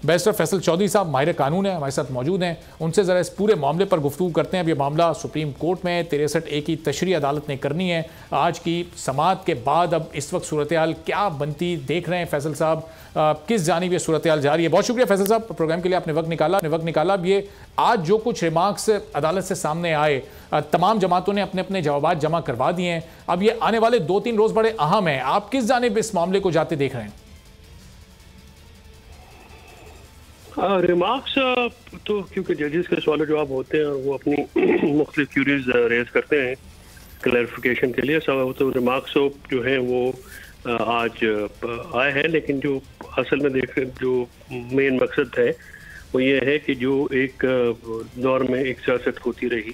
Barrister Faisal Chaudhary साहब माहिर कानून है, हमारे साथ मौजूद हैं। उनसे ज़रा इस पूरे मामले पर गुफ्तगू करते हैं। अब ये मामला सुप्रीम कोर्ट में 63A की तशरीह अदालत ने करनी है। आज की समाअत के बाद अब इस वक्त सूरत हाल क्या बनती देख रहे हैं फैसल साहब, किस जानिब ये सूरत हाल जा रही है? बहुत शुक्रिया फैसल साहब, प्रोग्राम के लिए आपने वक्त निकाला। अब ये आज जो कुछ रिमार्क्स अदालत से सामने आए, तमाम जमातों ने अपने अपने जवाब जमा करवा दिए हैं। अब ये आने वाले 2-3 रोज़ बड़े अहम हैं। आप किस जानिब इस मामले को जाते देख रहे हैं? रिमार्क्स तो क्योंकि जजेस के सवाल जवाब होते हैं और वो अपनी मुख्तलिफ क्यूरीज रेज करते हैं क्लैरिफिकेशन के लिए, सब तो रिमार्क्स जो है वो आज आए हैं। लेकिन जो असल में जो मेन मकसद है वो ये है कि जो एक दौर में एक सियासत होती रही,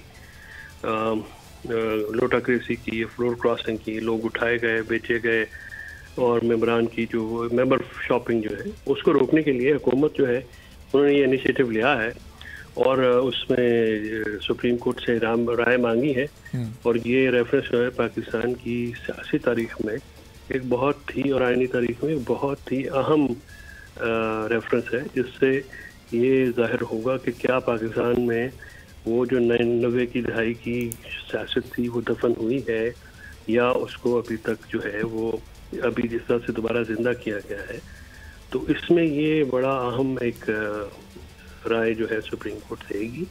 लोटाक्रेसी की, फ्लोर क्रॉसिंग की, लोग उठाए गए, बेचे गए, और मेंबरान की जो मेंबर शॉपिंग जो है उसको रोकने के लिए हुकूमत जो है उन्होंने ये इनिशिएटिव लिया है और उसमें सुप्रीम कोर्ट से राय मांगी है। और ये रेफरेंस जो है पाकिस्तान की सियासी तारीख में एक बहुत ही, और आईनी तारीख में एक बहुत ही अहम रेफरेंस है, जिससे ये जाहिर होगा कि क्या पाकिस्तान में वो जो 90 की दहाई की सियासत थी वो दफन हुई है या उसको अभी तक जो है वो अभी जिस तरह से दोबारा जिंदा किया गया है। तो इसमें ये बड़ा अहम एक राय जो है सुप्रीम कोर्ट देगी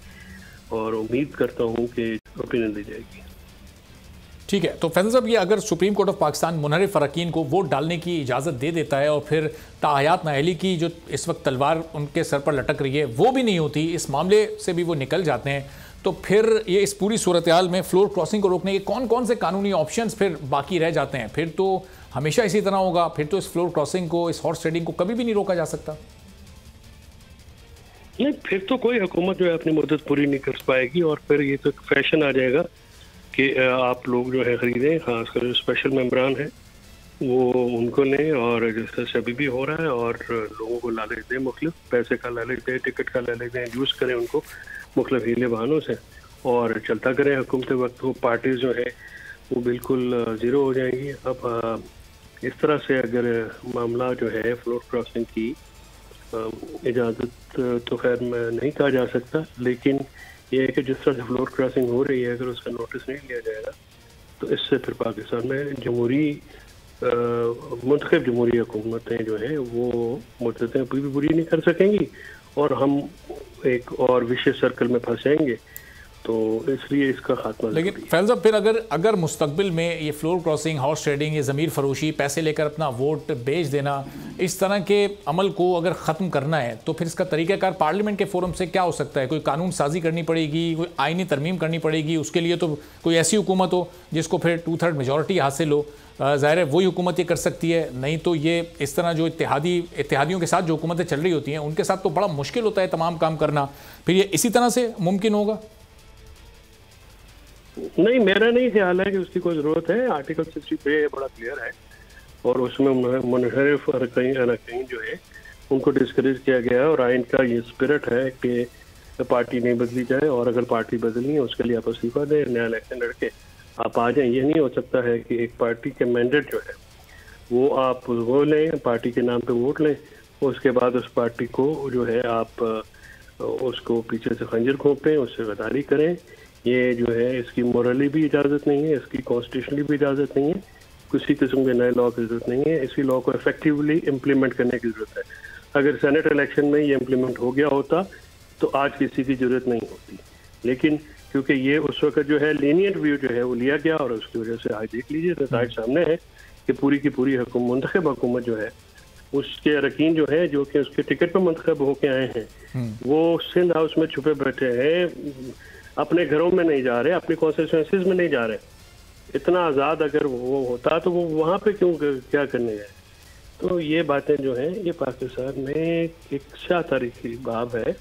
और उम्मीद करता हूँ कि ओपिनियन दी जाएगी। ठीक है, तो फैसल साहब, ये अगर सुप्रीम कोर्ट ऑफ पाकिस्तान मुनहरिफ अरकान को वोट डालने की इजाज़त दे देता है और फिर ताहयात नाअहली की जो इस वक्त तलवार उनके सर पर लटक रही है वो भी नहीं होती, इस मामले से भी वो निकल जाते हैं, तो फिर ये इस पूरी सूरत हाल में फ्लोर क्रॉसिंग को रोकने के कौन कौन से कानूनी ऑप्शंस फिर बाकी रह जाते हैं? फिर तो हमेशा इसी तरह होगा, फिर तो इस फ्लोर क्रॉसिंग को, इस हॉर्स ट्रेडिंग को कभी भी नहीं रोका जा सकता। नहीं, फिर तो कोई हुकूमत जो है अपनी मुद्दत पूरी नहीं कर पाएगी और फिर ये तो फैशन आ जाएगा कि आप लोग जो है खरीदें, खासकर जो स्पेशल मेंबरान है वो उनको लें, और जैसे अभी भी हो रहा है, और लोगों को लालच दें, मुख्तलिफ पैसे का लालच दें, टिकट का लालच दें, यूज़ करें उनको मुख्तलिफ हीले बहानों से और चलता करें हुकूमत वक्त। वो पार्टीज जो है वो बिल्कुल ज़ीरो हो जाएंगी। अब इस तरह से अगर मामला जो है फ्लोर क्रॉसिंग की इजाज़त तो खैर नहीं कहा जा सकता, लेकिन यह है कि जिस तरह से फ्लोर क्रॉसिंग हो रही है अगर उसका नोटिस नहीं लिया जाएगा तो इससे फिर पाकिस्तान में मुंतखब जमहूरी हुकूमतें जो हैं वो मुद्दतें अभी भी पूरी नहीं कर सकेंगी और हम एक और विशेष सर्कल में फंस जाएंगे, तो इसलिए इसका खात्मा। लेकिन फैसल साहब, फिर अगर मुस्तकबिल में ये फ्लोर क्रॉसिंग, हॉर्स ट्रेडिंग, ये ज़मीर फरोशी, पैसे लेकर अपना वोट बेच देना, इस तरह के अमल को अगर ख़त्म करना है तो फिर इसका तरीक़ाकार पार्लियामेंट के फोरम से क्या हो सकता है? कोई कानून साजी करनी पड़ेगी, कोई आइनी तरमीम करनी पड़ेगी, उसके लिए तो कोई ऐसी हुकूमत हो जिसको फिर 2/3 मेजॉरिटी हासिल हो, ज़ाहिर है वही हुकूमत ये कर सकती है। नहीं तो ये इस तरह जो इत्तेहादियों के साथ जो हुकूमतें चल रही होती हैं उनके साथ तो बड़ा मुश्किल होता है तमाम काम करना। फिर ये इसी तरह से मुमकिन होगा? नहीं, मेरा नहीं ख्याल है कि उसकी कोई ज़रूरत है। आर्टिकल 60 पे बड़ा क्लियर है और उसमें मुनहरिफ अरकान जो है उनको डिस्करेज किया गया है और आइन का ये स्पिरिट है कि पार्टी नहीं बदली जाए और अगर पार्टी बदलनी है उसके लिए आप इस्तीफा दें, नया इलेक्शन लड़के आप आ जाएं। ये नहीं हो सकता है कि एक पार्टी के मैंडेट जो है वो आप वो लें, पार्टी के नाम पे वोट लें, उसके बाद उस पार्टी को जो है आप उसको पीछे से खंजर घोंपें, उससे गद्दारी करें। ये जो है इसकी मोरली भी इजाज़त नहीं है, इसकी कॉन्स्टिट्यूशनली भी इजाज़त नहीं है, किसी किस्म के नए लॉ की ज़रूरत नहीं है। इसी लॉ को इफेक्टिवली इम्प्लीमेंट करने की ज़रूरत है। अगर सेनेट इलेक्शन में ये इम्प्लीमेंट हो गया होता तो आज किसी की ज़रूरत नहीं होती, लेकिन क्योंकि ये उस वक्त जो है लीनियंट व्यू जो है वो लिया गया और उसकी वजह से आज देख लीजिए नताइज सामने है कि पूरी की पूरी मुंतखब हुकूमत जो है उसके अरकान जो है जो कि उसके टिकट पर मुंतखब होके आए हैं वो सिंध हाउस में छुपे बैठे हैं, अपने घरों में नहीं जा रहे, अपनी कॉन्स्टिट्यूएंसीज में नहीं जा रहे। इतना आज़ाद अगर वो होता तो वो वहाँ पे क्यों क्या करने गए? तो ये बातें जो हैं ये पाकिस्तान में एक शाह तारीखी बाब है,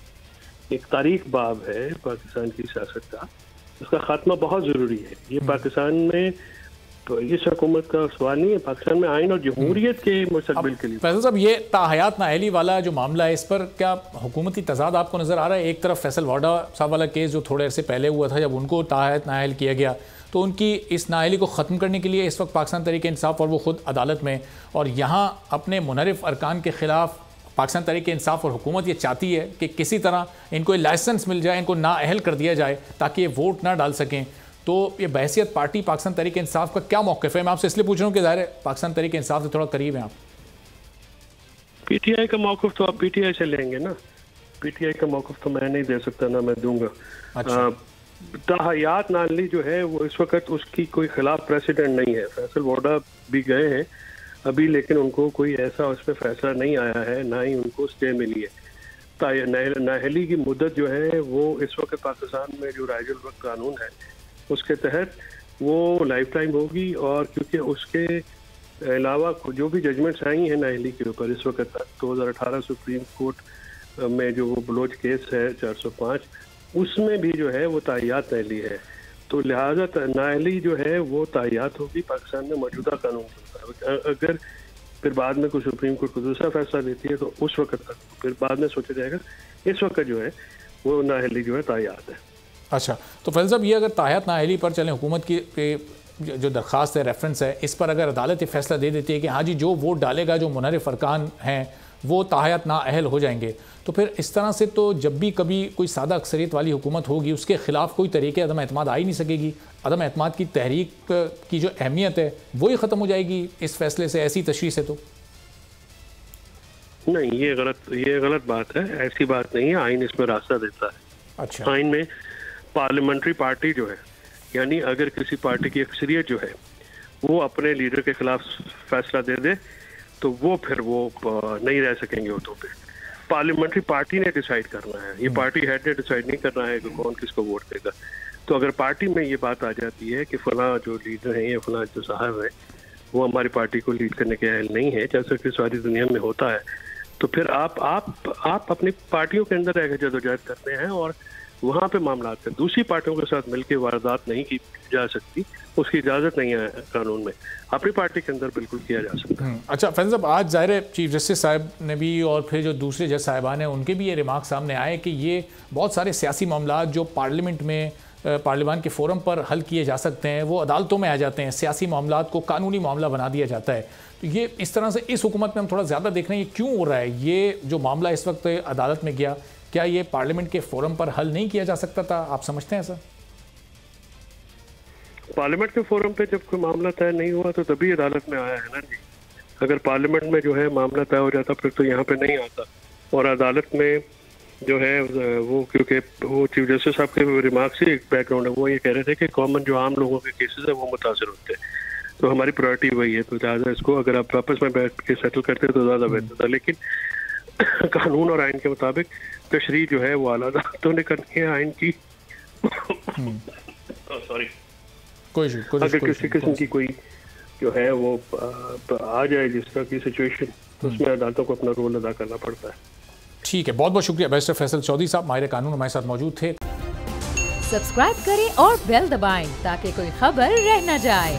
एक तारीख बाब है पाकिस्तान की सियासत का, उसका खात्मा बहुत ज़रूरी है। ये पाकिस्तान में तो इस हुकूमत का सवाल नहीं है, पाकिस्तान में आइन और जमहूरियत के मुस्तकबिल के लिए। फैसल साहब, ये ताहयात नाअहली वाला जो मामला है इस पर क्या हुकूमती तजाद आपको नज़र आ रहा है? एक तरफ फैसल वाडा साहब वाला केस जो थोड़े अरसे पहले हुआ था, जब उनको ताहयात नाअहल किया गया तो उनकी इस नाअहली को ख़त्म करने के लिए इस वक्त पाकिस्तान तहरीक इंसाफ और वो खुद अदालत में, और यहाँ अपने मुनहरिफ अरकान के ख़िलाफ़ पाकिस्तान तहरीक इंसाफ और हुकूमत ये चाहती है कि किसी तरह इनको लाइसेंस मिल जाए, इनको नाअहल कर दिया जाए ताकि ये वोट ना डाल सकें। तो ये बहैसियत पार्टी पाकिस्तान तहरीक इंसाफ का क्या मौक़िफ़ है? मैं आपसे इसलिए पूछ रहा हूँ कि ज़ाहिर है पाकिस्तान तहरीक इंसाफ से थोड़ा करीब हैं आप। पीटीआई का मौक़िफ़ तो आप पीटीआई से लेंगे ना, पीटीआई का मौक़िफ़ तो मैं नहीं दे सकता, ना मैं दूंगा। अच्छा। ताहयात नाली जो है वो इस वक्त उसकी कोई खिलाफ प्रेसिडेंट नहीं है। फैसल वोडा भी गए हैं अभी, लेकिन उनको कोई ऐसा उस पर फैसला नहीं आया है, ना ही उनको स्टे मिली है। नाअहली की मुद्दत जो है वो इस वक्त पाकिस्तान में जो राइजुल वक्त कानून है उसके तहत वो लाइफ टाइम होगी, और क्योंकि उसके अलावा जो भी जजमेंट्स आई हैं नाअहली के ऊपर इस वक्त तक, 2018 सुप्रीम कोर्ट में जो वो बलोच केस है 405, उसमें भी जो है वो ताहियात नाअहली है। तो लिहाजा नाअहली जो है वो ताहियात होगी पाकिस्तान में मौजूदा कानून के मुताबिक। अगर फिर बाद में कोई सुप्रीम कोर्ट को दूसरा फैसला देती है तो उस वक्त तक फिर बाद में सोचा जाएगा। इस वक्त जो है वो नाअहली जो है ताहियात है। अच्छा, तो फैसल साहब ये अगर ताहियात नाअहली पर चलें, हुकूमत की जो दरख्वास्त है, रेफरेंस है, इस पर अगर अदालत ये फैसला दे देती है कि हाँ जी जो वोट डालेगा जो मुनहरिफ अरकान हैं वो ताहियात नाअहल हो जाएंगे, तो फिर इस तरह से तो जब भी कभी कोई सादा अक्सरियत वाली हुकूमत होगी उसके खिलाफ कोई तरीके अदम एतमाद आ ही नहीं सकेगी। अदम एतमाद की तहरीक की जो अहमियत है वो ही ख़त्म हो जाएगी इस फैसले से, ऐसी तशरीह से। तो नहीं, ये गलत बात है, ऐसी बात नहीं है। आइन इसमें रास्ता देता है। अच्छा। आइन में पार्लियामेंट्री पार्टी जो है, यानी अगर किसी पार्टी की अक्सरियत जो है वो अपने लीडर के खिलाफ फैसला दे दे तो वो फिर वो नहीं रह सकेंगे वोटों पे। पार्लियामेंट्री पार्टी ने डिसाइड करना है, ये पार्टी हेड ने डिसाइड नहीं करना है कि कौन किसको वोट देगा। तो अगर पार्टी में ये बात आ जाती है कि फला जो लीडर हैं या फला जो साहब है वो हमारी पार्टी को लीड करने के अहल नहीं है, जैसा कि सारी दुनिया में होता है, तो फिर आप अपनी पार्टियों के अंदर रह जदोजहद करते हैं और वहाँ पे मामला आते हैं। दूसरी पार्टियों के साथ मिलकर वारदात नहीं की जा सकती, उसकी इजाज़त नहीं है कानून में। अपनी पार्टी के अंदर बिल्कुल किया जा सकता है। अच्छा फैसल साहब, आज ज़ाहिर है चीफ जस्टिस साहब ने भी और फिर जो दूसरे जज साहिबान हैं उनके भी ये रिमार्क सामने आए कि ये बहुत सारे सियासी मामला जो पार्लियामेंट में पार्लियामान के फोरम पर हल किए जा सकते हैं वो अदालतों में आ जाते हैं, सियासी मामला को कानूनी मामला बना दिया जाता है। तो ये इस तरह से इस हुकूमत में हम थोड़ा ज़्यादा देख रहे हैं, ये क्यों हो रहा है? ये जो मामला इस वक्त अदालत में गया, क्या ये पार्लियामेंट के फोरम पर हल नहीं किया जा सकता था? आप समझते हैं सर? पार्लियामेंट के फोरम पे जब कोई मामला तय नहीं हुआ तो तभी अदालत में आया है ना जी। अगर पार्लियामेंट में जो है मामला तय हो जाता फिर तो यहाँ पे नहीं आता। और अदालत में जो है वो, क्योंकि वो चीफ जस्टिस साहब के रिमार्क से एक बैकग्राउंड है, वो ये कह रहे थे कि कॉमन जो आम लोगों के केसेस है वो मुतासर होते हैं, तो हमारी प्रायोरिटी वही है। तो लिहाजा इसको अगर आप आपस में बैठ के सेटल करते तो ज़्यादा बेहतर था। लेकिन कानून और आइन के मुताबिक तशरीह जो है वो आला अदालतों ने करनी है आइन की। सॉरी, अगर किसी किस्म की कोई जो है वो आ जाए जिस तरह की सिचुएशन, तो उसमें अदालतों को अपना रोल अदा करना पड़ता है। ठीक है, बहुत बहुत शुक्रिया। बैरिस्टर फैसल चौधरी साहब माहिर कानून हमारे साथ मौजूद थे। सब्सक्राइब करें और बेल दबाएं ताकि कोई खबर रह न जाए।